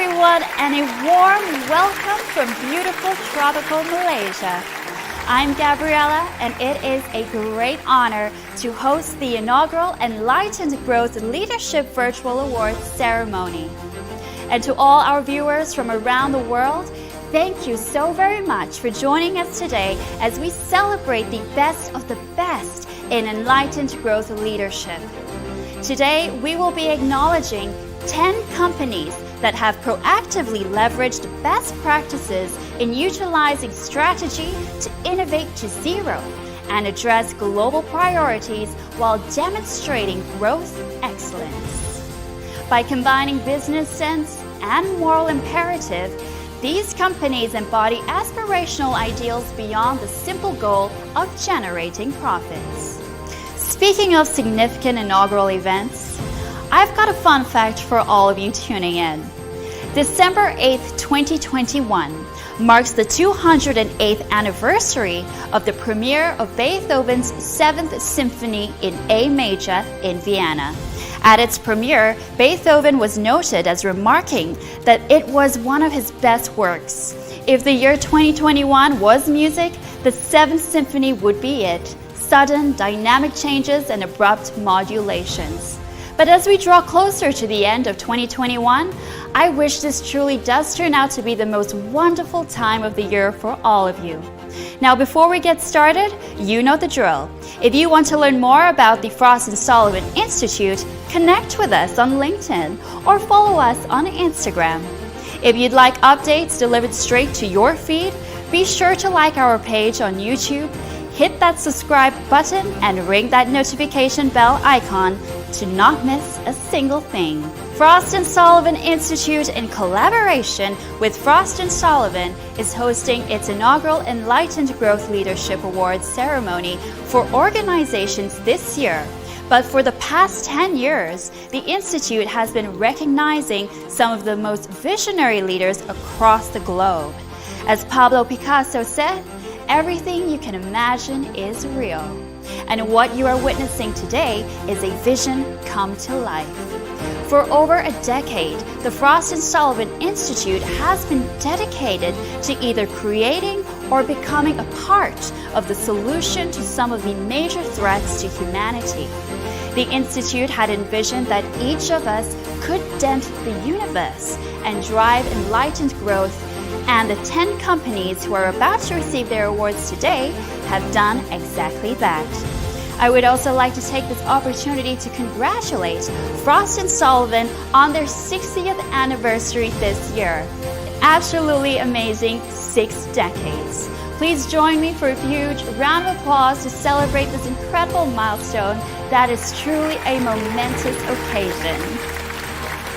everyone, and a warm welcome from beautiful tropical Malaysia. I'm Gabriella, and it is a great honor to host the inaugural Enlightened Growth Leadership Virtual Awards ceremony. And to all our viewers from around the world, thank you so very much for joining us today as we celebrate the best of the best in enlightened growth leadership. Today, we will be acknowledging 10 companies that have proactively leveraged best practices in utilizing strategy to innovate to zero and address global priorities while demonstrating growth excellence. By combining business sense and moral imperative, these companies embody aspirational ideals beyond the simple goal of generating profits. Speaking of significant inaugural events, I've got a fun fact for all of you tuning in. December 8th, 2021 marks the 208th anniversary of the premiere of Beethoven's 7th Symphony in A major in Vienna. At its premiere, Beethoven was noted as remarking that it was one of his best works. If the year 2021 was music, the 7th Symphony would be it. Sudden, dynamic changes and abrupt modulations. But as we draw closer to the end of 2021, I wish this truly does turn out to be the most wonderful time of the year for all of you. Now, before we get started, you know the drill. If you want to learn more about the Frost & Sullivan Institute, connect with us on LinkedIn or follow us on Instagram. If you'd like updates delivered straight to your feed, be sure to like our page on YouTube, hit that subscribe button, and ring that notification bell icon to not miss a single thing. Frost & Sullivan Institute, in collaboration with Frost & Sullivan, is hosting its inaugural Enlightened Growth Leadership Awards ceremony for organizations this year. But for the past 10 years, the Institute has been recognizing some of the most visionary leaders across the globe. As Pablo Picasso said, everything you can imagine is real. And what you are witnessing today is a vision come to life. For over a decade, the Frost & Sullivan Institute has been dedicated to either creating or becoming a part of the solution to some of the major threats to humanity. The Institute had envisioned that each of us could dent the universe and drive enlightened growth, and the 10 companies who are about to receive their awards today have done exactly that. I would also like to take this opportunity to congratulate Frost & Sullivan on their 60th anniversary this year. Absolutely amazing 6 decades. Please join me for a huge round of applause to celebrate this incredible milestone that is truly a momentous occasion.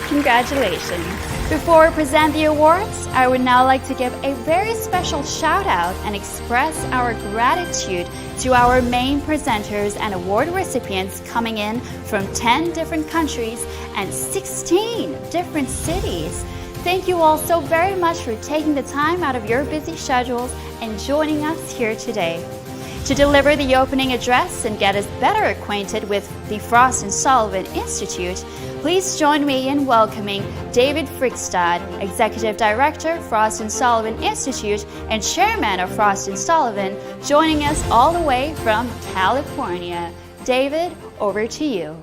Congratulations. Before we present the awards, I would now like to give a very special shout out and express our gratitude to our main presenters and award recipients coming in from 10 different countries and 16 different cities. Thank you all so very much for taking the time out of your busy schedules and joining us here today. To deliver the opening address and get us better acquainted with the Frost & Sullivan Institute, please join me in welcoming David Frykstad, Executive Director, Frost & Sullivan Institute, and Chairman of Frost & Sullivan, joining us all the way from California. David, over to you.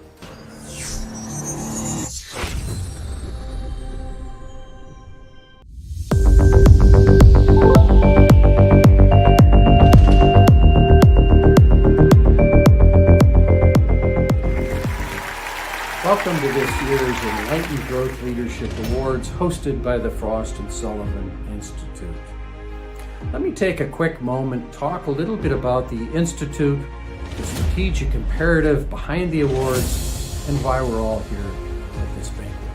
Welcome to this year's Enlightened Growth Leadership Awards hosted by the Frost & Sullivan Institute. Let me take a quick moment, talk a little bit about the Institute, the strategic imperative behind the awards, and why we're all here at this banquet.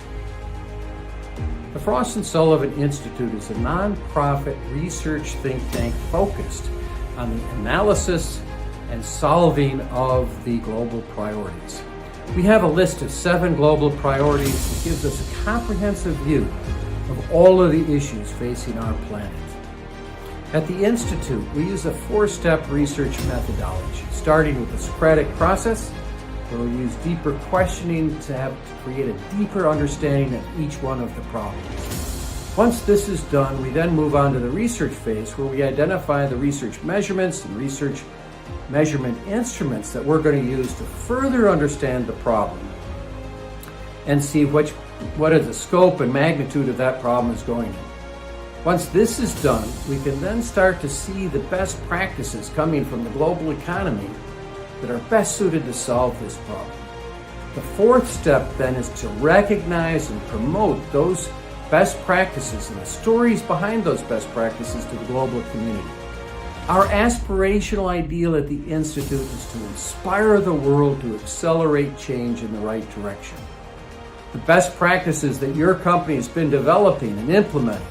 The Frost & Sullivan Institute is a nonprofit research think tank focused on the analysis and solving of the global priorities. We have a list of 7 global priorities that gives us a comprehensive view of all of the issues facing our planet. At the Institute, we use a 4-step research methodology, starting with the Socratic process, where we use deeper questioning to create a deeper understanding of each one of the problems. Once this is done, we then move on to the research phase where we identify the research measurements and research measurement instruments that we're going to use to further understand the problem and see what is the scope and magnitude of that problem is going in. Once this is done, we can then start to see the best practices coming from the global economy that are best suited to solve this problem. The fourth step then is to recognize and promote those best practices and the stories behind those best practices to the global community. Our aspirational ideal at the Institute is to inspire the world to accelerate change in the right direction. The best practices that your company has been developing and implementing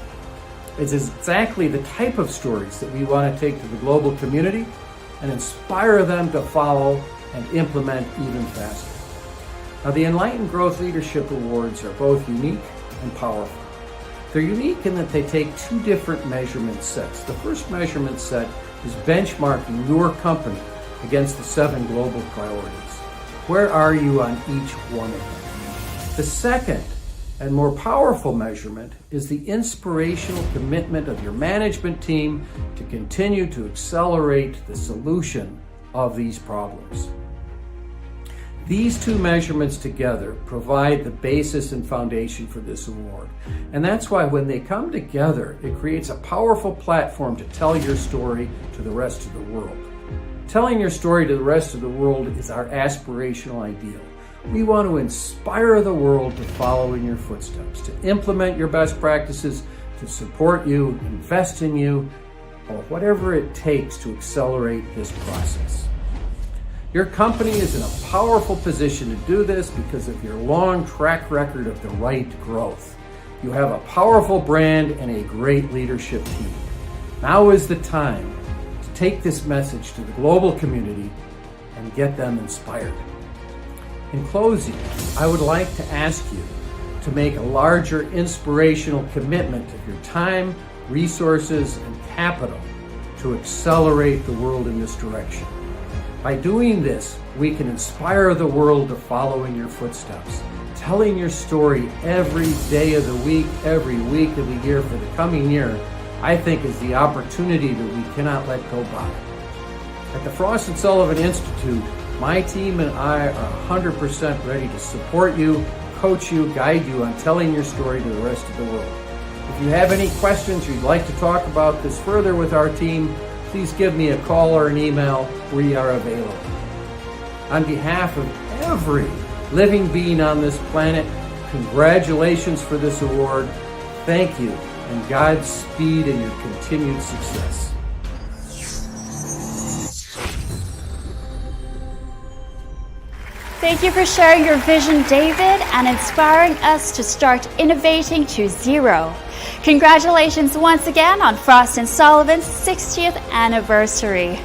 is exactly the type of stories that we want to take to the global community and inspire them to follow and implement even faster. Now, the Enlightened Growth Leadership Awards are both unique and powerful. They're unique in that they take two different measurement sets. The first measurement set is benchmarking your company against the 7 global priorities. Where are you on each one of them? The second and more powerful measurement is the inspirational commitment of your management team to continue to accelerate the solution of these problems. These two measurements together provide the basis and foundation for this award. And that's why when they come together, it creates a powerful platform to tell your story to the rest of the world. Telling your story to the rest of the world is our aspirational ideal. We want to inspire the world to follow in your footsteps, to implement your best practices, to support you, invest in you, or whatever it takes to accelerate this process. Your company is in a powerful position to do this because of your long track record of the right growth. You have a powerful brand and a great leadership team. Now is the time to take this message to the global community and get them inspired. In closing, I would like to ask you to make a larger inspirational commitment of your time, resources, and capital to accelerate the world in this direction. By doing this, we can inspire the world to follow in your footsteps. Telling your story every day of the week, every week of the year for the coming year, I think is the opportunity that we cannot let go by. At the Frost & Sullivan Institute, my team and I are 100% ready to support you, coach you, guide you on telling your story to the rest of the world. If you have any questions or you'd like to talk about this further with our team, please give me a call or an email. We are available. On behalf of every living being on this planet, congratulations for this award. Thank you, and Godspeed in your continued success. Thank you for sharing your vision, David, and inspiring us to start innovating to zero. Congratulations once again on Frost & Sullivan's 60th anniversary.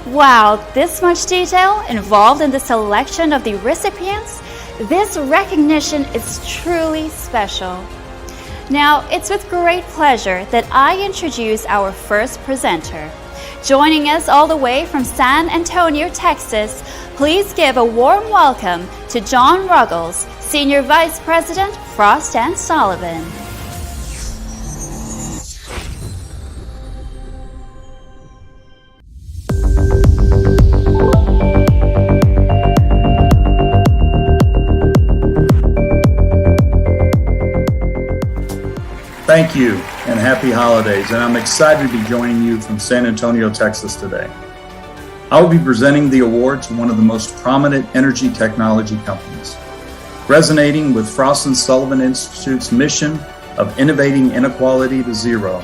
Wow, this much detail involved in the selection of the recipients? This recognition is truly special. Now, it's with great pleasure that I introduce our first presenter. Joining us all the way from San Antonio, Texas, please give a warm welcome to John Ruggles, Senior Vice President, Frost & Sullivan. Thank you and happy holidays, and I'm excited to be joining you from San Antonio, Texas today. I will be presenting the award to one of the most prominent energy technology companies. Resonating with Frost & Sullivan Institute's mission of innovating inequality to zero,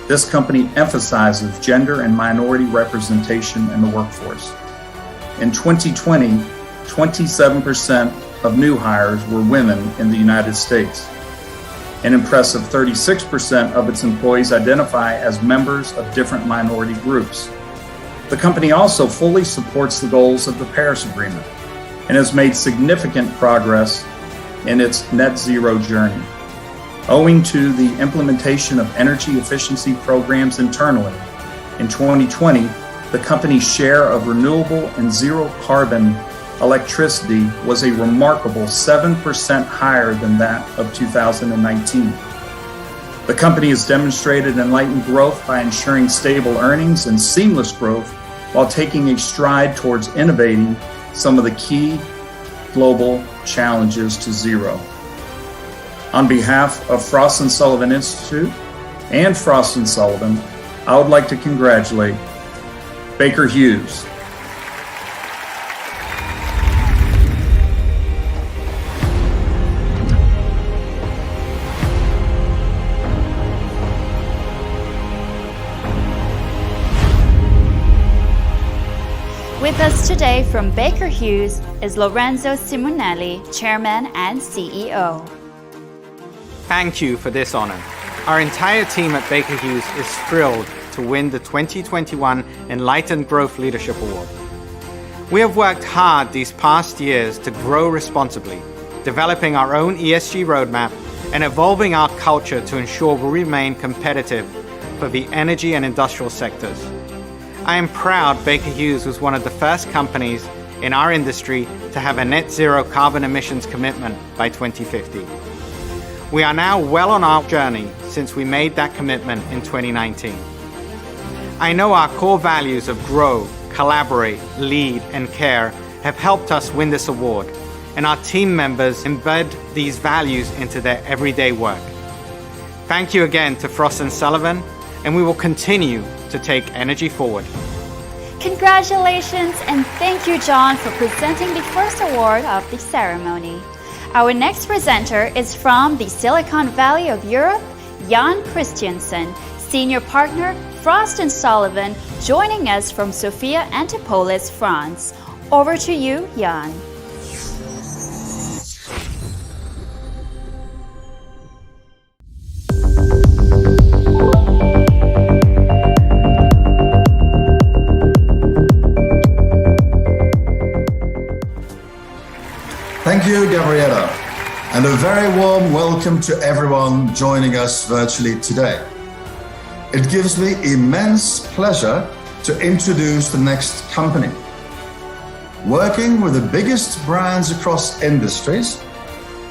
this company emphasizes gender and minority representation in the workforce. In 2020, 27% of new hires were women in the United States. An impressive 36% of its employees identify as members of different minority groups. The company also fully supports the goals of the Paris Agreement and has made significant progress in its net zero journey. Owing to the implementation of energy efficiency programs internally, in 2020, the company's share of renewable and zero carbon electricity was a remarkable 7% higher than that of 2019. The company has demonstrated enlightened growth by ensuring stable earnings and seamless growth while taking a stride towards innovating some of the key global challenges to zero. On behalf of Frost & Sullivan Institute and Frost & Sullivan, I would like to congratulate Baker Hughes. With us today from Baker Hughes is Lorenzo Simonelli, Chairman and CEO. Thank you for this honor. Our entire team at Baker Hughes is thrilled to win the 2021 Enlightened Growth Leadership Award. We have worked hard these past years to grow responsibly, developing our own ESG roadmap and evolving our culture to ensure we remain competitive for the energy and industrial sectors. I am proud Baker Hughes was one of the first companies in our industry to have a net zero carbon emissions commitment by 2050. We are now well on our journey since we made that commitment in 2019. I know our core values of grow, collaborate, lead, and care have helped us win this award, and our team members embed these values into their everyday work. Thank you again to Frost & Sullivan, and we will continue to take energy forward. Congratulations and thank you, John, for presenting the first award of the ceremony. Our next presenter is from the Silicon Valley of Europe, Jan Christiansen, Senior Partner, Frost & Sullivan, joining us from Sophia Antipolis, France. Over to you, Jan. Thank you, Gabriella, and a very warm welcome to everyone joining us virtually today. It gives me immense pleasure to introduce the next company. Working with the biggest brands across industries,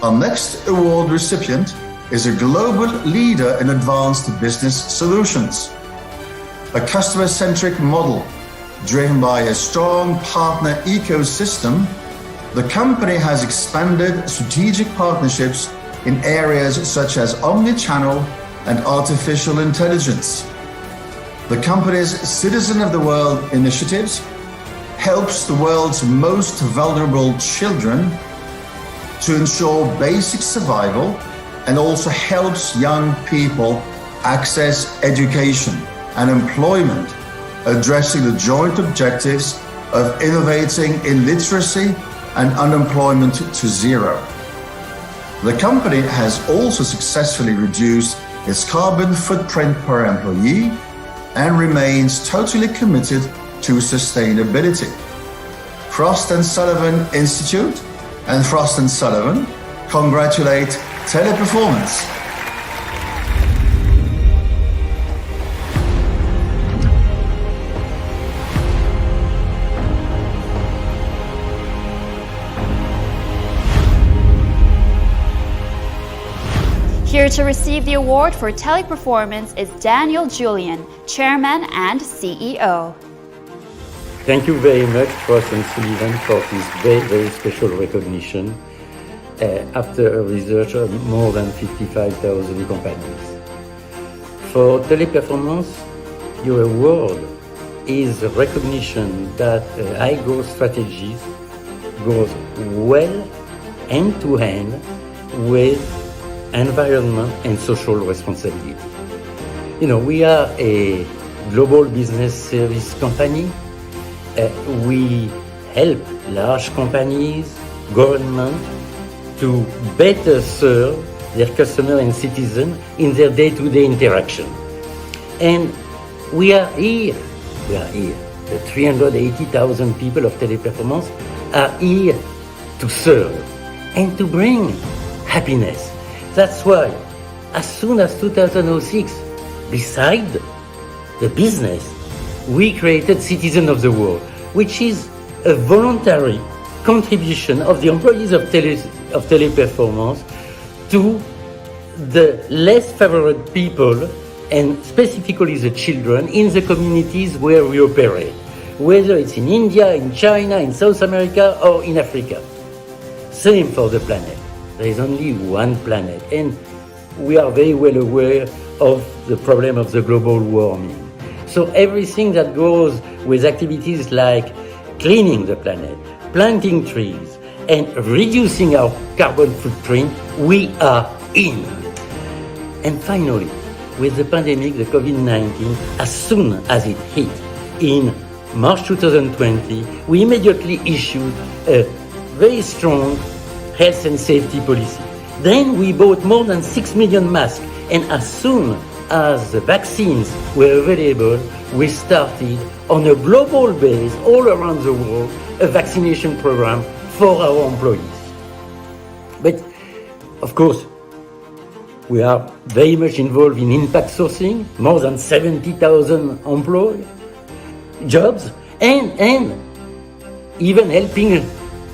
our next award recipient is a global leader in advanced business solutions. A customer-centric model driven by a strong partner ecosystem, the company has expanded strategic partnerships in areas such as omnichannel and artificial intelligence. The company's Citizen of the World initiatives helps the world's most vulnerable children to ensure basic survival and also helps young people access education and employment, addressing the joint objectives of innovating in literacy and unemployment to zero. The company has also successfully reduced its carbon footprint per employee and remains totally committed to sustainability. Frost & Sullivan Institute and Frost & Sullivan congratulate Teleperformance. Here to receive the award for Teleperformance is Daniel Julian, Chairman and CEO. Thank you very much, Frost & Sullivan, for this very, very special recognition after a research of more than 55,000 companies. For Teleperformance, your award is a recognition that high-growth strategies goes well hand-to-hand with environment and social responsibility. You know, we are a global business service company. We help large companies, government, to better serve their customers and citizens in their day-to-day interaction. And we are here. The 380,000 people of Teleperformance are here to serve and to bring happiness. That's why, as soon as 2006, beside the business, we created Citizen of the World, which is a voluntary contribution of the employees of Teleperformance to the less favored people, and specifically the children, in the communities where we operate, whether it's in India, in China, in South America, or in Africa. Same for the planet. There is only one planet, and we are very well aware of the problem of the global warming. So everything that goes with activities like cleaning the planet, planting trees, and reducing our carbon footprint, we are in. And finally, with the pandemic, the COVID-19, as soon as it hit in March 2020, we immediately issued a very strong health and safety policy. Then we bought more than 6 million masks, and as soon as the vaccines were available, we started on a global base all around the world a vaccination program for our employees. But of course, we are very much involved in impact sourcing, more than 70,000 employed jobs, and even helping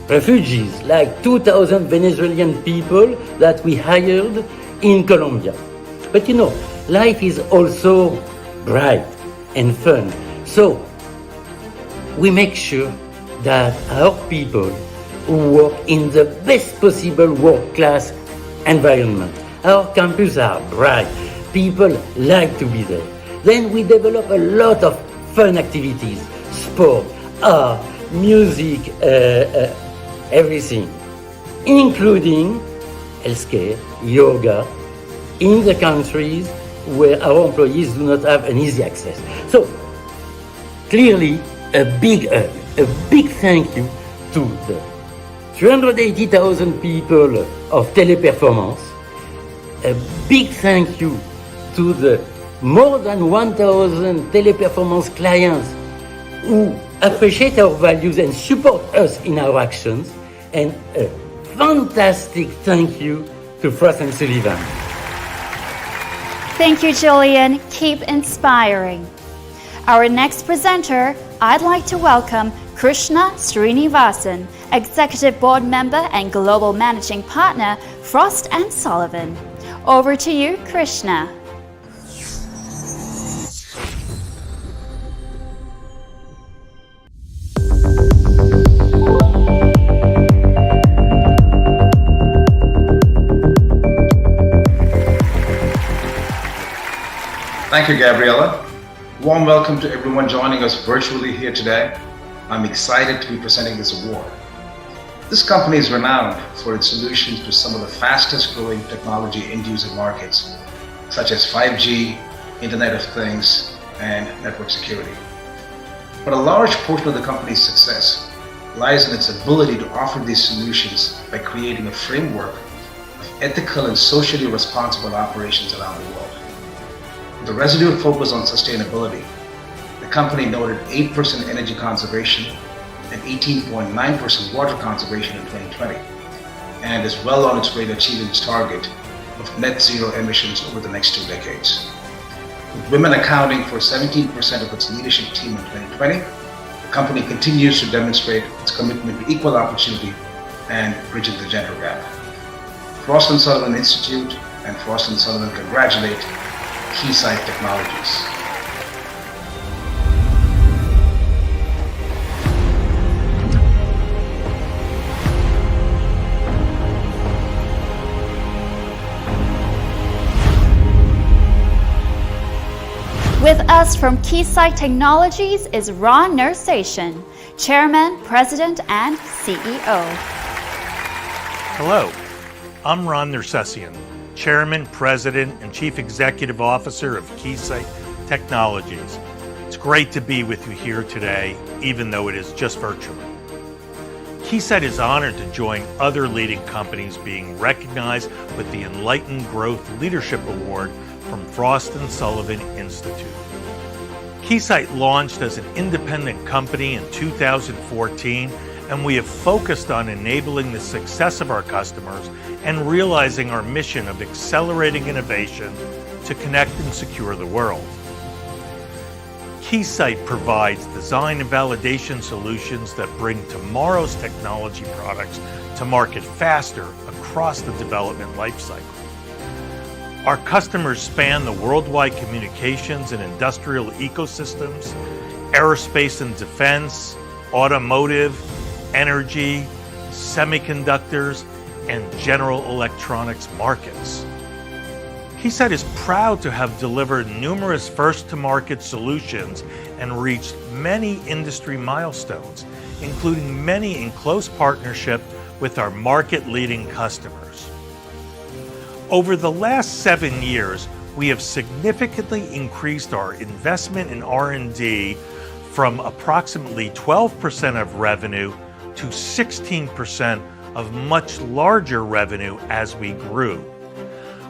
refugees, like 2,000 Venezuelan people that we hired in Colombia. But you know, life is also bright and fun. So we make sure that our people work in the best possible work-class environment. Our campuses are bright. People like to be there. Then we develop a lot of fun activities, sport, art, music, everything, including healthcare, yoga, in the countries where our employees do not have an easy access. So, clearly, a big thank you to the 380,000 people of Teleperformance. A big thank you to the more than 1,000 Teleperformance clients who appreciate our values and support us in our actions. And a fantastic thank you to Frost & Sullivan. Thank you, Julian. Keep inspiring. Our next presenter, I'd like to welcome Krishna Srinivasan, Executive Board Member and Global Managing Partner, Frost & Sullivan. Over to you, Krishna. Thank you, Gabriella. Warm welcome to everyone joining us virtually here today. I'm excited to be presenting this award. This company is renowned for its solutions to some of the fastest growing technology end-user markets, such as 5G, Internet of Things, and network security. But a large portion of the company's success lies in its ability to offer these solutions by creating a framework of ethical and socially responsible operations around the world. With a resolute focus on sustainability, the company noted 8% energy conservation and 18.9% water conservation in 2020, and is well on its way to achieving its target of net zero emissions over the next 2 decades. With women accounting for 17% of its leadership team in 2020, the company continues to demonstrate its commitment to equal opportunity and bridging the gender gap. Frost & Sullivan Institute and Frost & Sullivan congratulate Keysight Technologies. With us from Keysight Technologies is Ron Nersesian, Chairman, President, and CEO. Hello, I'm Ron Nersesian, Chairman, President, and Chief Executive Officer of Keysight Technologies. It's great to be with you here today, even though it is just virtually. Keysight is honored to join other leading companies being recognized with the Enlightened Growth Leadership Award from Frost & Sullivan Institute. Keysight launched as an independent company in 2014, and we have focused on enabling the success of our customers and realizing our mission of accelerating innovation to connect and secure the world. Keysight provides design and validation solutions that bring tomorrow's technology products to market faster across the development lifecycle. Our customers span the worldwide communications and industrial ecosystems, aerospace and defense, automotive, energy, semiconductors, and general electronics markets. Keysight is proud to have delivered numerous first-to-market solutions and reached many industry milestones, including many in close partnership with our market-leading customers. Over the last 7 years, we have significantly increased our investment in R&D from approximately 12% of revenue to 16% of much larger revenue as we grew.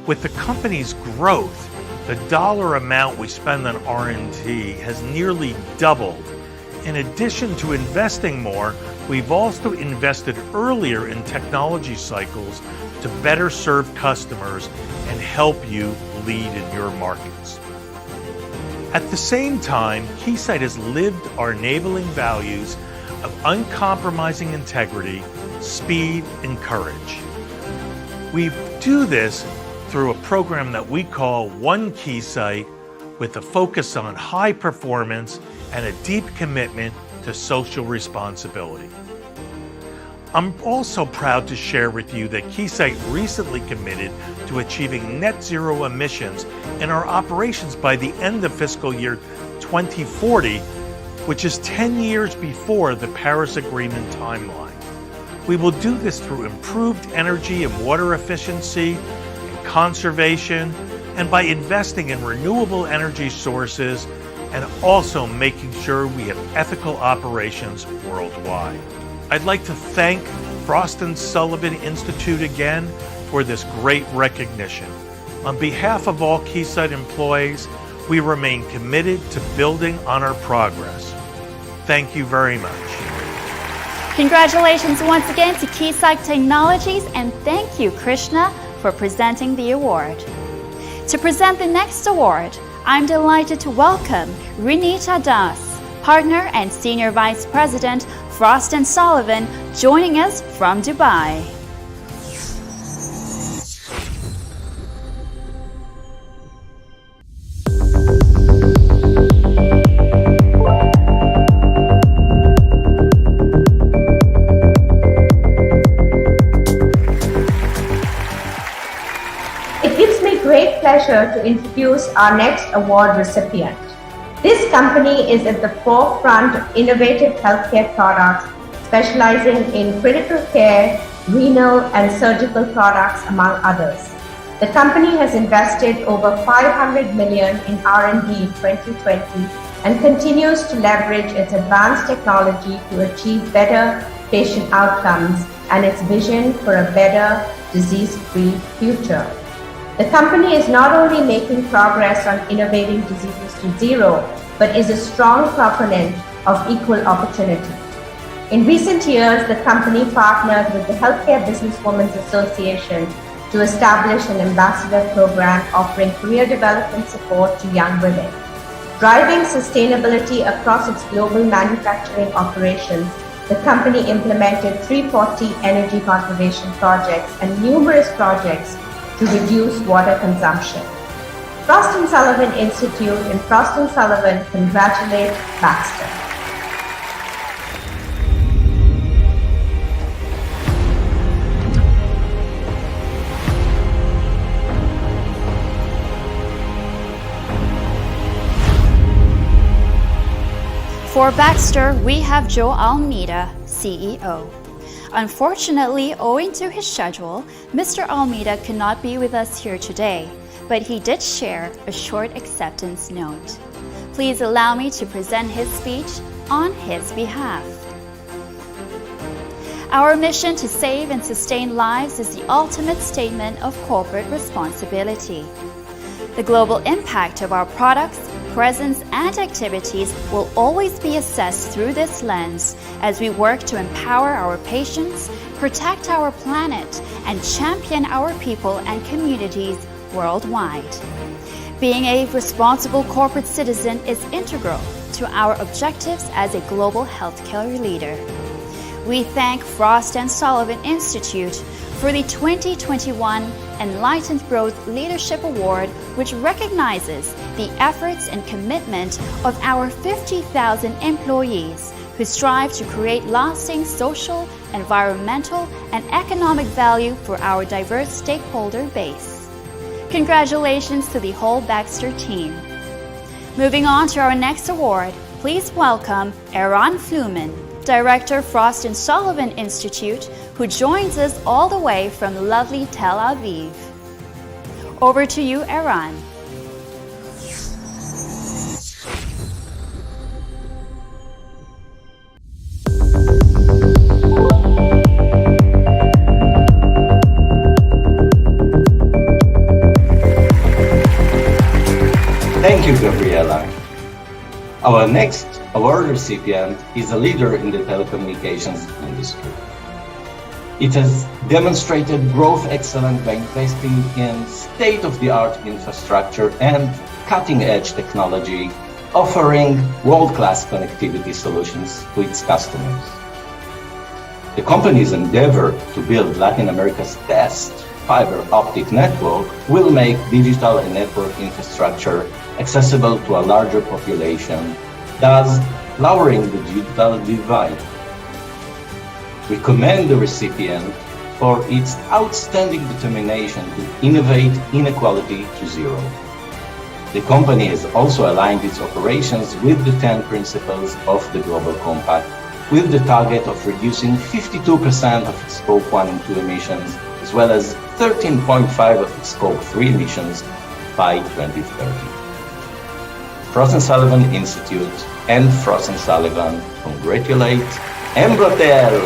With the company's growth, the dollar amount we spend on R&D has nearly doubled. In addition to investing more, we've also invested earlier in technology cycles to better serve customers and help you lead in your markets. At the same time, Keysight has lived our enabling values of uncompromising integrity, speed, and courage. We do this through a program that we call One Keysight, with a focus on high performance and a deep commitment to social responsibility. I'm also proud to share with you that Keysight recently committed to achieving net zero emissions in our operations by the end of fiscal year 2040, which is 10 years before the Paris Agreement timeline. We will do this through improved energy and water efficiency, conservation, and by investing in renewable energy sources, and also making sure we have ethical operations worldwide. I'd like to thank Frost & Sullivan Institute again for this great recognition. On behalf of all Keysight employees, we remain committed to building on our progress. Thank you very much. Congratulations once again to Keysight Technologies, and thank you, Krishna, for presenting the award. To present the next award, I'm delighted to welcome Rinita Das, Partner and Senior Vice President, Frost & Sullivan, joining us from Dubai. Great pleasure to introduce our next award recipient. This company is at the forefront of innovative healthcare products, specializing in critical care, renal and surgical products, among others. The company has invested over $500 million in R&D in 2020 and continues to leverage its advanced technology to achieve better patient outcomes and its vision for a better disease-free future. The company is not only making progress on innovating diseases to zero, but is a strong proponent of equal opportunity. In recent years, the company partnered with the Healthcare Businesswomen's Association to establish an ambassador program offering career development support to young women. Driving sustainability across its global manufacturing operations, the company implemented 340 energy conservation projects and numerous projects to reduce water consumption. Frost & Sullivan Institute and Frost & Sullivan congratulate Baxter. For Baxter, we have Joe Almeida, CEO. Unfortunately, owing to his schedule, Mr. Almeida could not be with us here today, but he did share a short acceptance note. Please allow me to present his speech on his behalf. Our mission to save and sustain lives is the ultimate statement of corporate responsibility. The global impact of our products, presence, and activities will always be assessed through this lens as we work to empower our patients, protect our planet, and champion our people and communities worldwide. Being a responsible corporate citizen is integral to our objectives as a global healthcare leader. We thank Frost & Sullivan Institute for the 2021 Enlightened Growth Leadership Award, which recognizes the efforts and commitment of our 50,000 employees who strive to create lasting social, environmental, and economic value for our diverse stakeholder base. Congratulations to the whole Baxter team. Moving on to our next award, please welcome Eran Fluman, Director, Frost & Sullivan Institute, who joins us all the way from lovely Tel Aviv. Over to you, Eran. Thank you, Gabriela. Our next award recipient is a leader in the telecommunications industry. It has demonstrated growth excellence by investing in state-of-the-art infrastructure and cutting-edge technology, offering world-class connectivity solutions to its customers. The company's endeavor to build Latin America's best fiber optic network will make digital and network infrastructure accessible to a larger population, thus lowering the digital divide. We commend the recipient for its outstanding determination to innovate inequality to zero. The company has also aligned its operations with the 10 principles of the Global Compact, with the target of reducing 52% of its Scope 1 and 2 emissions, as well as 13.5% of its Scope 3 emissions by 2030. Frost & Sullivan Institute and Frost & Sullivan congratulate Embratel.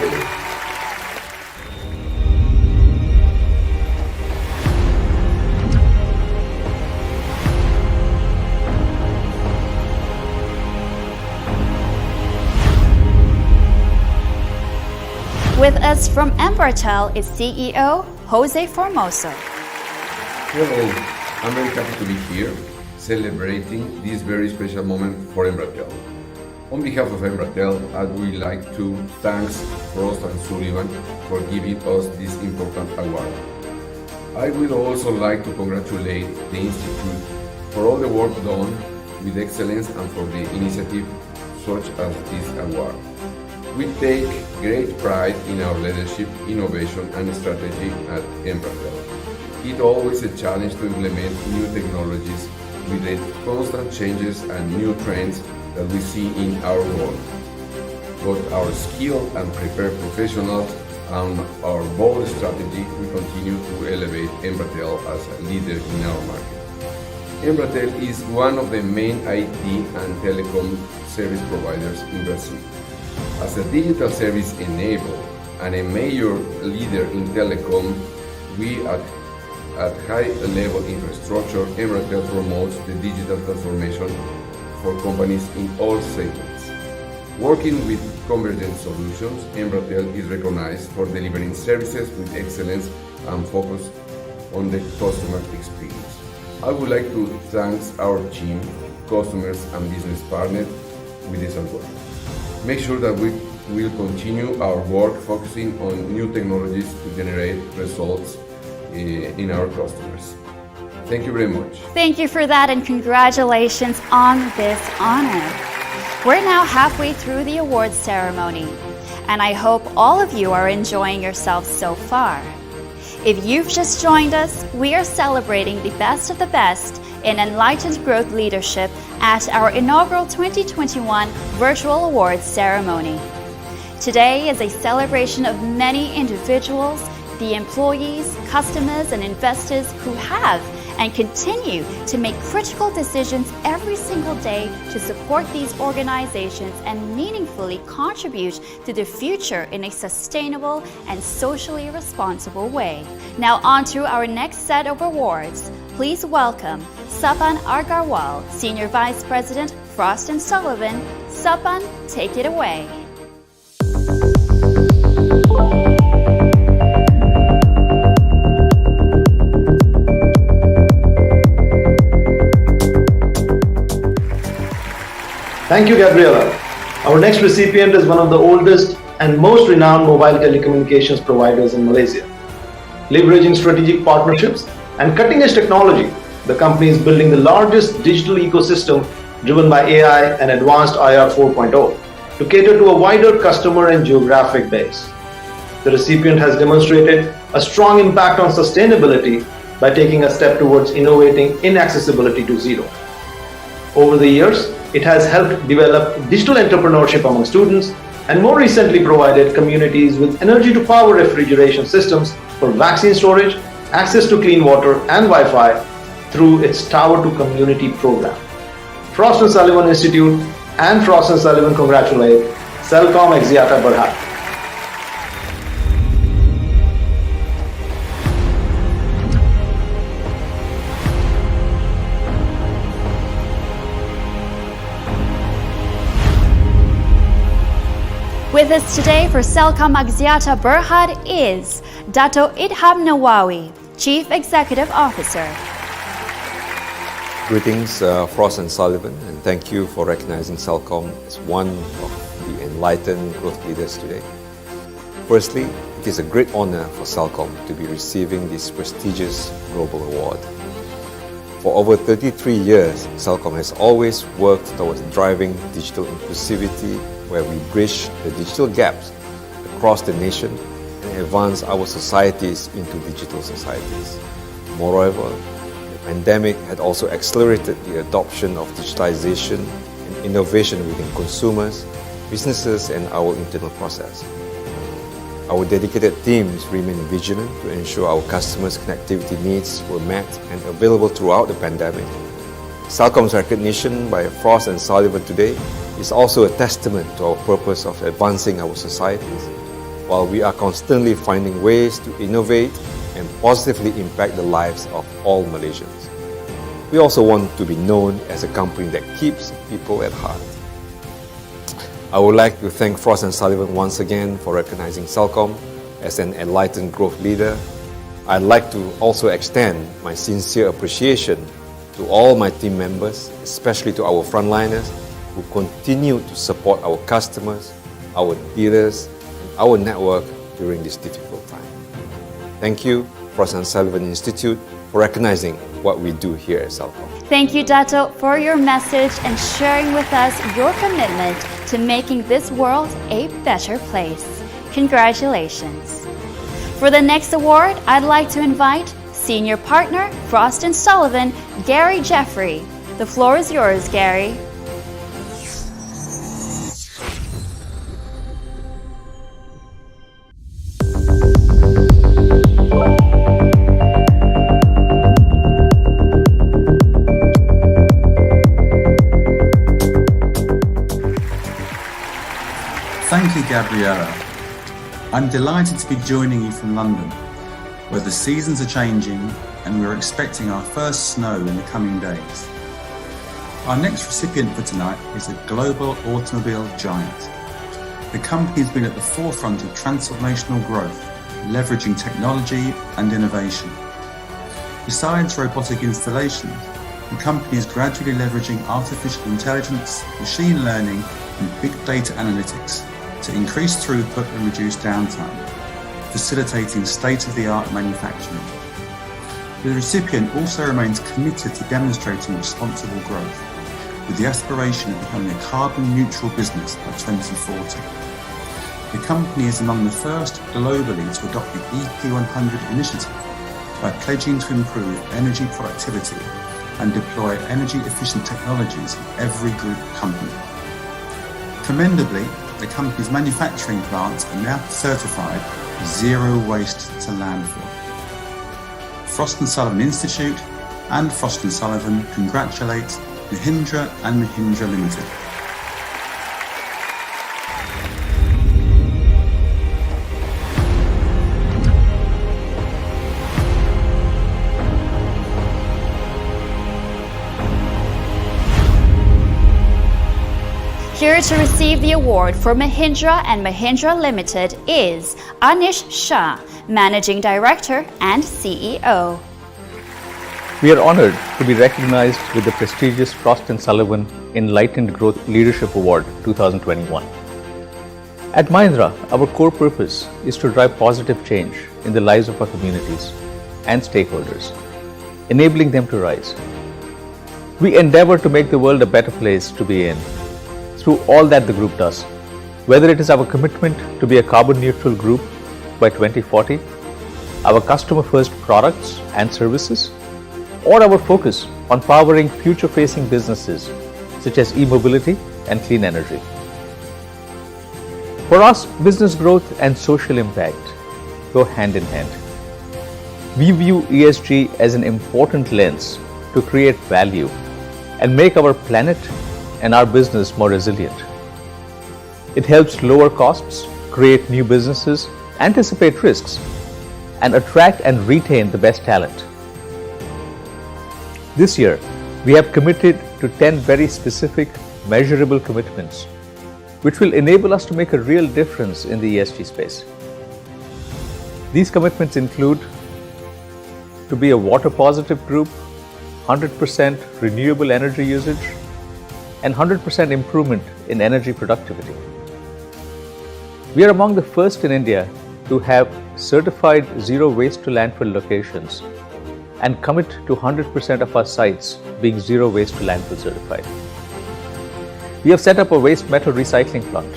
With us from Embratel is CEO Jose Formoso. Hello, I'm very happy to be here celebrating this very special moment for Embratel. On behalf of Embratel, I would like to thank Frost & Sullivan for giving us this important award. I would also like to congratulate the Institute for all the work done with excellence and for the initiative such as this award. We take great pride in our leadership, innovation and strategy at Embratel. It's always a challenge to implement new technologies with the constant changes and new trends that we see in our world. But our skilled and prepared professionals and our bold strategy, we continue to elevate Embratel as a leader in our market. Embratel is one of the main IT and telecom service providers in Brazil. As a digital service enabler and a major leader in telecom, we at high-level infrastructure, Embratel promotes the digital transformation for companies in all segments. Working with convergent solutions, Embratel is recognized for delivering services with excellence and focus on the customer experience. I would like to thank our team, customers and business partners with this award. Make sure that we will continue our work focusing on new technologies to generate results in our customers. Thank you very much. Thank you for that and congratulations on this honor. We're now halfway through the awards ceremony, and I hope all of you are enjoying yourselves so far. If you've just joined us, we are celebrating the best of the best in Enlightened Growth Leadership at our inaugural 2021 Virtual Awards ceremony. Today is a celebration of many individuals, the employees, customers, and investors who have and continue to make critical decisions every single day to support these organizations and meaningfully contribute to the future in a sustainable and socially responsible way. Now on to our next set of awards. Please welcome Sapan Agarwal, Senior Vice President, Frost & Sullivan. Sapan, take it away. Thank you, Gabriela. Our next recipient is one of the oldest and most renowned mobile telecommunications providers in Malaysia. Leveraging strategic partnerships and cutting-edge technology, the company is building the largest digital ecosystem driven by AI and advanced IR 4.0 to cater to a wider customer and geographic base. The recipient has demonstrated a strong impact on sustainability by taking a step towards innovating inaccessibility to zero. Over the years, it has helped develop digital entrepreneurship among students and more recently provided communities with energy-to-power refrigeration systems for vaccine storage, access to clean water and Wi-Fi through its Tower to Community program. Frost & Sullivan Institute and Frost & Sullivan congratulate Celcom Axiata Berhad. With us today for Celcom Axiata Berhad is Dato Idham Nawawi, Chief Executive Officer. Greetings, Frost & Sullivan, and thank you for recognizing Celcom as one of the Enlightened Growth Leaders today. Firstly, it is a great honor for Celcom to be receiving this prestigious global award. For over 33 years, Celcom has always worked towards driving digital inclusivity, where we bridge the digital gaps across the nation and advance our societies into digital societies. Moreover, the pandemic had also accelerated the adoption of digitalization and innovation within consumers, businesses, and our internal process. Our dedicated teams remain vigilant to ensure our customers' connectivity needs were met and available throughout the pandemic. Celcom's recognition by Frost & Sullivan today is also a testament to our purpose of advancing our societies, while we are constantly finding ways to innovate and positively impact the lives of all Malaysians. We also want to be known as a company that keeps people at heart. I would like to thank Frost & Sullivan once again for recognizing Celcom as an Enlightened Growth Leader. I'd like to also extend my sincere appreciation to all my team members, especially to our frontliners, who continue to support our customers, our dealers, and our network during this difficult time. Thank you, Frost & Sullivan Institute, for recognizing what we do here at Celcom. Thank you, Dato, for your message and sharing with us your commitment to making this world a better place. Congratulations. For the next award, I'd like to invite Senior Partner, Frost & Sullivan, Gary Jeffrey. The floor is yours, Gary. Thank you, Gabriella. I'm delighted to be joining you from London, where the seasons are changing and we're expecting our first snow in the coming days. Our next recipient for tonight is a global automobile giant. The company has been at the forefront of transformational growth, leveraging technology and innovation. Besides robotic installation, the company is gradually leveraging artificial intelligence, machine learning, and big data analytics to increase throughput and reduce downtime, facilitating state-of-the-art manufacturing. The recipient also remains committed to demonstrating responsible growth, with the aspiration of becoming a carbon-neutral business by 2040. The company is among the first globally to adopt the EP100 initiative by pledging to improve energy productivity and deploy energy-efficient technologies in every group company. Commendably, the company's manufacturing plants are now certified zero waste to landfill. Frost & Sullivan Institute and Frost & Sullivan congratulate Mahindra and Mahindra Limited. Here to receive the award for Mahindra and Mahindra Limited is Anish Shah, Managing Director and CEO. We are honored to be recognized with the prestigious Frost & Sullivan Enlightened Growth Leadership Award 2021. At Mahindra, our core purpose is to drive positive change in the lives of our communities and stakeholders, enabling them to rise. We endeavor to make the world a better place to be in through all that the group does, whether it is our commitment to be a carbon neutral group by 2040, our customer-first products and services, or our focus on powering future-facing businesses such as e-mobility and clean energy. For us, business growth and social impact go hand in hand. We view ESG as an important lens to create value and make our planet and our business more resilient. It helps lower costs, create new businesses, anticipate risks, and attract and retain the best talent. This year, we have committed to 10 very specific, measurable commitments, which will enable us to make a real difference in the ESG space. These commitments include to be a water positive group, 100% renewable energy usage, and 100% improvement in energy productivity. We are among the first in India to have certified zero waste to landfill locations and commit to 100% of our sites being zero waste to landfill certified. We have set up a waste metal recycling plant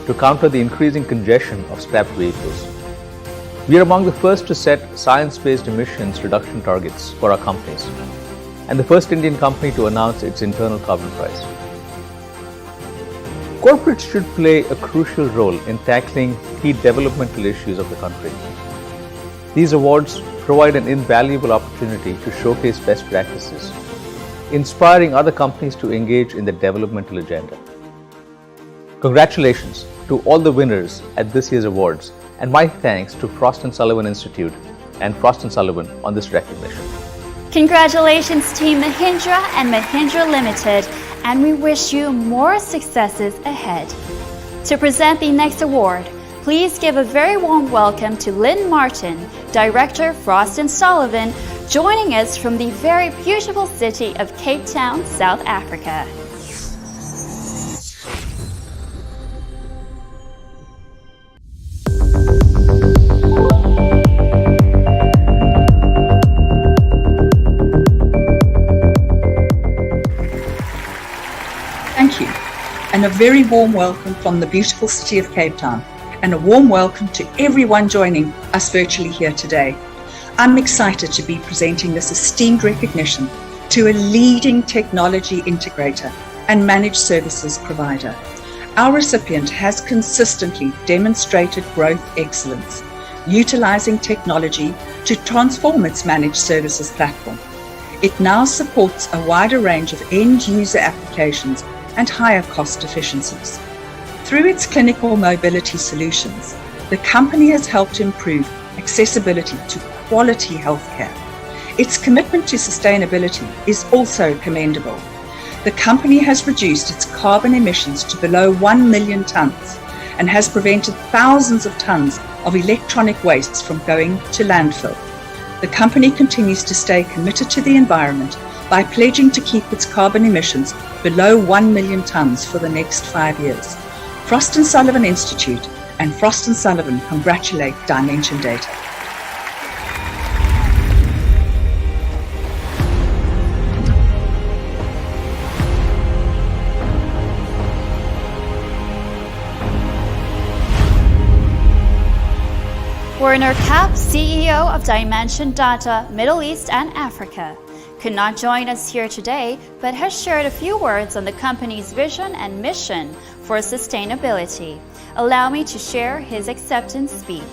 to counter the increasing congestion of scrap vehicles. We are among the first to set science-based emissions reduction targets for our companies and the first Indian company to announce its internal carbon price. Corporates should play a crucial role in tackling key developmental issues of the country. These awards provide an invaluable opportunity to showcase best practices, inspiring other companies to engage in the developmental agenda. Congratulations to all the winners at this year's awards, and my thanks to Frost & Sullivan Institute and Frost & Sullivan on this recognition. Congratulations Team Mahindra and Mahindra Limited, and we wish you more successes ahead. To present the next award, please give a very warm welcome to Lynn Martin, Director Frost & Sullivan, joining us from the very beautiful city of Cape Town, South Africa. Thank you, and a very warm welcome from the beautiful city of Cape Town, and a warm welcome to everyone joining us virtually here today. I'm excited to be presenting this esteemed recognition to a leading technology integrator and managed services provider. Our recipient has consistently demonstrated growth excellence, utilizing technology to transform its managed services platform. It now supports a wider range of end-user applications and higher cost efficiencies. Through its clinical mobility solutions, the company has helped improve accessibility to quality healthcare. Its commitment to sustainability is also commendable. The company has reduced its carbon emissions to below 1 million tons and has prevented thousands of tons of electronic wastes from going to landfill. The company continues to stay committed to the environment by pledging to keep its carbon emissions below 1 million tons for the next 5 years. Frost & Sullivan Institute and Frost & Sullivan congratulate Dimension Data. Werner Kapp, CEO of Dimension Data, Middle East and Africa, could not join us here today, but has shared a few words on the company's vision and mission for sustainability. Allow me to share his acceptance speech.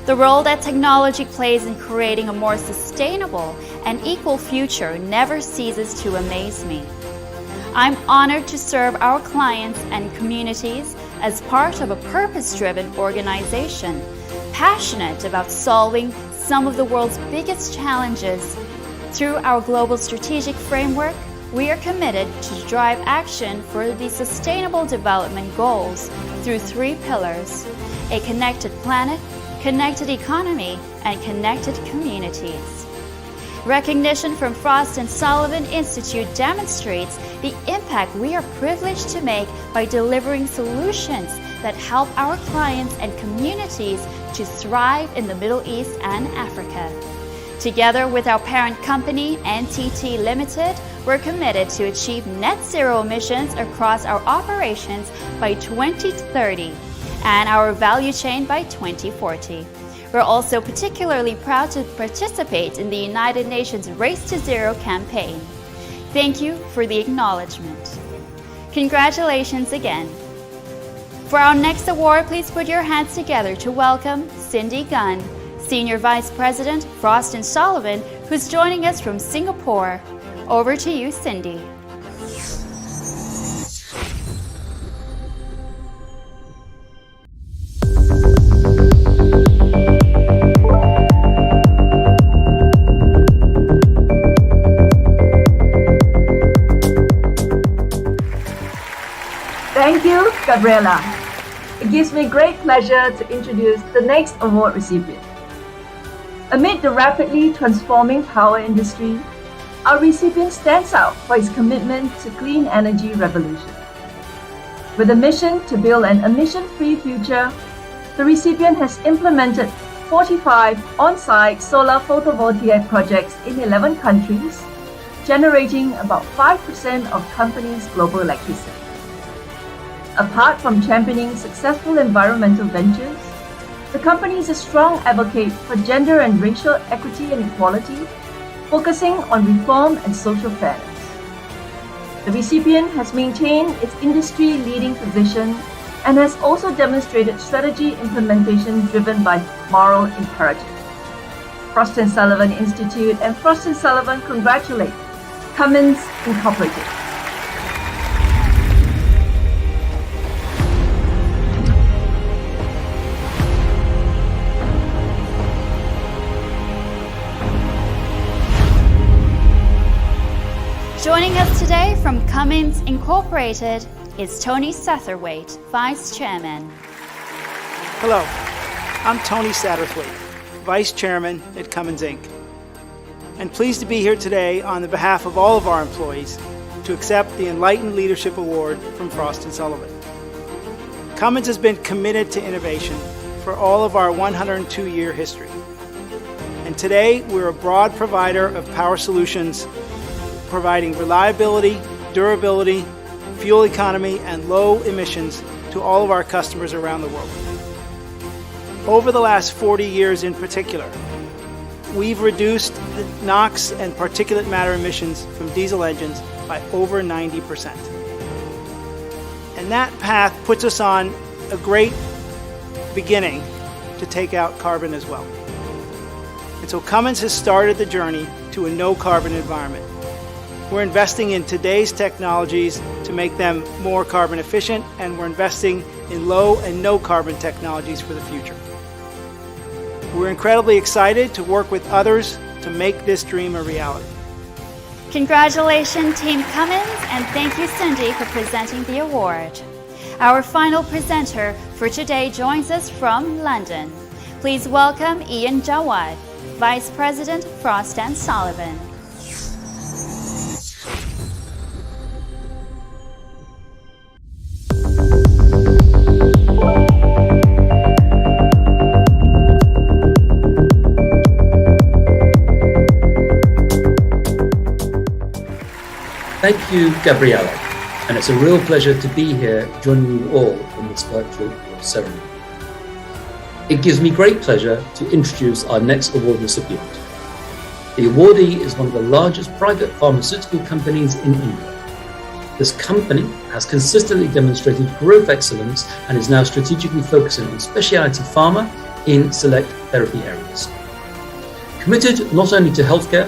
The role that technology plays in creating a more sustainable and equal future never ceases to amaze me. I'm honored to serve our clients and communities as part of a purpose-driven organization, passionate about solving some of the world's biggest challenges. Through our global strategic framework, we are committed to drive action for the Sustainable Development Goals through 3 pillars: a connected planet, connected economy, and connected communities. Recognition from Frost & Sullivan Institute demonstrates the impact we are privileged to make by delivering solutions that help our clients and communities to thrive in the Middle East and Africa. Together with our parent company, NTT Limited, we're committed to achieve net zero emissions across our operations by 2030 and our value chain by 2040. We're also particularly proud to participate in the United Nations Race to Zero campaign. Thank you for the acknowledgement. Congratulations again. For our next award, please put your hands together to welcome Cindy Gunn, Senior Vice President, Frost & Sullivan, who's joining us from Singapore. Over to you, Cindy. Thank you, Gabriela. It gives me great pleasure to introduce the next award recipient. Amid the rapidly transforming power industry, our recipient stands out for his commitment to clean energy revolution. With a mission to build an emission-free future, the recipient has implemented 45 on-site solar photovoltaic projects in 11 countries, generating about 5% of companies' global electricity. Apart from championing successful environmental ventures, the company is a strong advocate for gender and racial equity and equality, focusing on reform and social fairness. The recipient has maintained its industry-leading position and has also demonstrated strategy implementation driven by moral imperative. Frost & Sullivan Institute and Frost & Sullivan congratulate Cummins Incorporated. Joining us today from Cummins Incorporated is Tony Satterthwaite, Vice Chairman. Hello, I'm Tony Satterthwaite, Vice Chairman at Cummins Inc. And pleased to be here today on the behalf of all of our employees to accept the Enlightened Leadership Award from Frost & Sullivan. Cummins has been committed to innovation for all of our 102-year history. And today we're a broad provider of power solutions providing reliability, durability, fuel economy, and low emissions to all of our customers around the world. Over the last 40 years in particular, we've reduced the NOx and particulate matter emissions from diesel engines by over 90%. And that path puts us on a great beginning to take out carbon as well. And so Cummins has started the journey to a no-carbon environment. We're investing in today's technologies to make them more carbon efficient, and we're investing in low and no carbon technologies for the future. We're incredibly excited to work with others to make this dream a reality. Congratulations, Team Cummins, and thank you, Cindy, for presenting the award. Our final presenter for today joins us from London. Please welcome Ian Jawad, Vice President, Frost & Sullivan. Thank you, Gabriela, and it's a real pleasure to be here joining you all in this virtual award ceremony. It gives me great pleasure to introduce our next award recipient. The awardee is one of the largest private pharmaceutical companies in India. This company has consistently demonstrated growth excellence and is now strategically focusing on specialty pharma in select therapy areas. Committed not only to healthcare,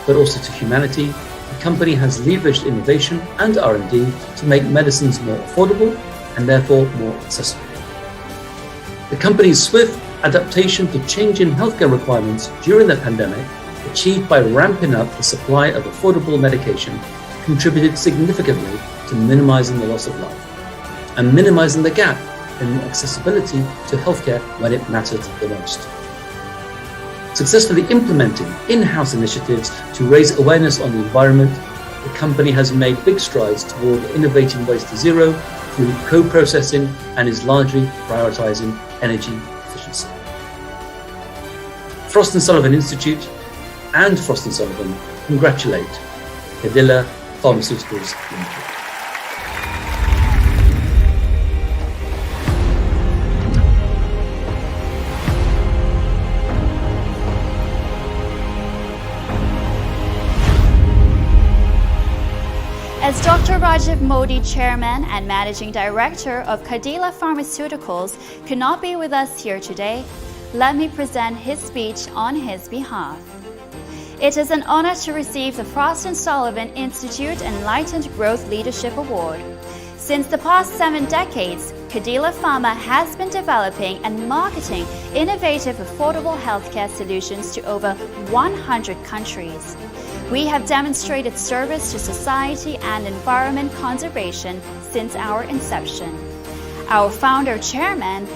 but also to humanity, the company has leveraged innovation and R&D to make medicines more affordable and therefore more accessible. The company's swift adaptation to changing healthcare requirements during the pandemic, achieved by ramping up the supply of affordable medication, contributed significantly to minimizing the loss of life and minimizing the gap in accessibility to healthcare when it mattered the most. Successfully implementing in-house initiatives to raise awareness on the environment, the company has made big strides toward innovating waste to zero through co-processing and is largely prioritizing energy efficiency. Frost & Sullivan Institute and Frost & Sullivan congratulate Cadila Pharmaceuticals Limited. As Dr. Rajiv Modi, Chairman and Managing Director of Cadila Pharmaceuticals, could not be with us here today, let me present his speech on his behalf. It is an honor to receive the Frost & Sullivan Institute Enlightened Growth Leadership Award. Since the past 7 decades, Cadila Pharma has been developing and marketing innovative, affordable healthcare solutions to over 100 countries. We have demonstrated service to society and environment conservation since our inception. Our founder chairman,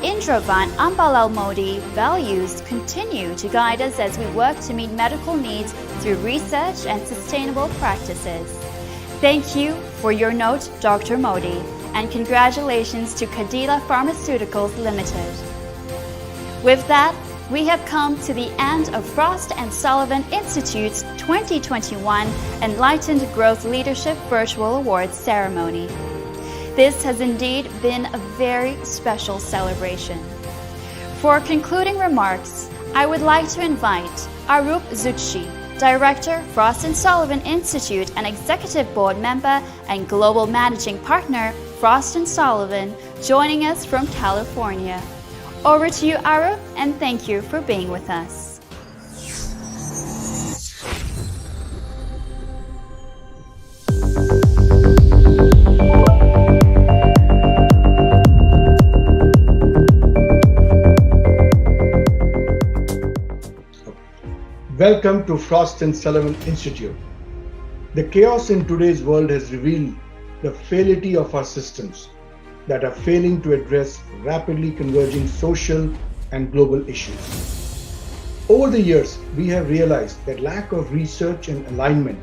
Indravan Ambalal Modi, values continue to guide us as we work to meet medical needs through research and sustainable practices. Thank you for your note, Dr. Modi, and congratulations to Cadila Pharmaceuticals Limited. With that, we have come to the end of Frost & Sullivan Institute's 2021 Enlightened Growth Leadership Virtual Awards ceremony. This has indeed been a very special celebration. For concluding remarks, I would like to invite Arup Zutshi, Director, Frost & Sullivan Institute and Executive Board Member and Global Managing Partner, Frost & Sullivan, joining us from California. Over to you, Arup, and thank you for being with us. Welcome to Frost & Sullivan Institute. The chaos in today's world has revealed the frailty of our systems that are failing to address rapidly converging social and global issues. Over the years, we have realized that lack of research and alignment,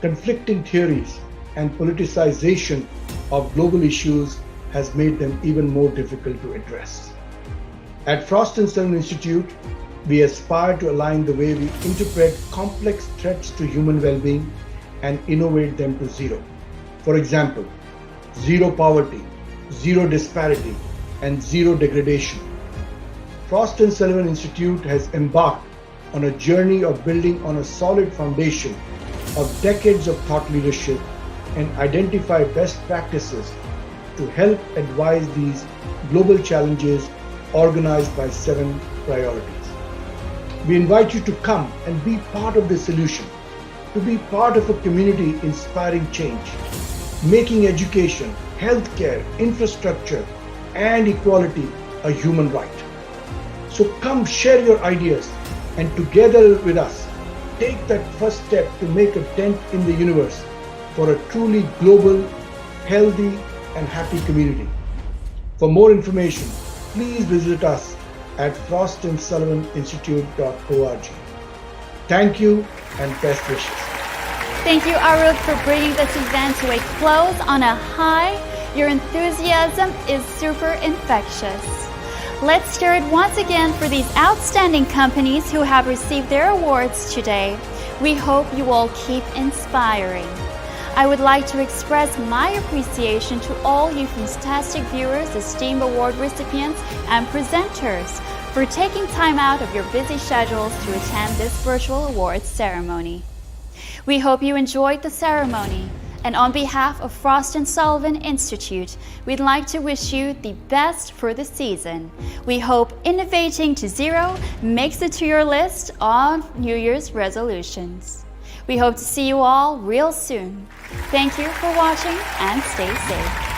conflicting theories, and politicization of global issues has made them even more difficult to address. At Frost & Sullivan Institute, we aspire to align the way we interpret complex threats to human well-being and innovate them to zero. For example, zero poverty, zero disparity, and zero degradation. Frost & Sullivan Institute has embarked on a journey of building on a solid foundation of decades of thought leadership and identify best practices to help advise these global challenges organized by 7 priorities. We invite you to come and be part of the solution, to be part of a community inspiring change, making education, healthcare, infrastructure, and equality a human right. So come share your ideas and together with us, take that first step to make a dent in the universe for a truly global, healthy, and happy community. For more information, please visit us at frostandsullivaninstitute.org. Thank you and best wishes. Thank you, Arup, for bringing this event to a close on a high. Your enthusiasm is super infectious. Let's hear it once again for these outstanding companies who have received their awards today. We hope you all keep inspiring. I would like to express my appreciation to all you fantastic viewers, esteemed award recipients, and presenters for taking time out of your busy schedules to attend this virtual awards ceremony. We hope you enjoyed the ceremony, and on behalf of Frost & Sullivan Institute, we'd like to wish you the best for the season. We hope innovating to zero makes it to your list of New Year's resolutions. We hope to see you all real soon. Thank you for watching and stay safe.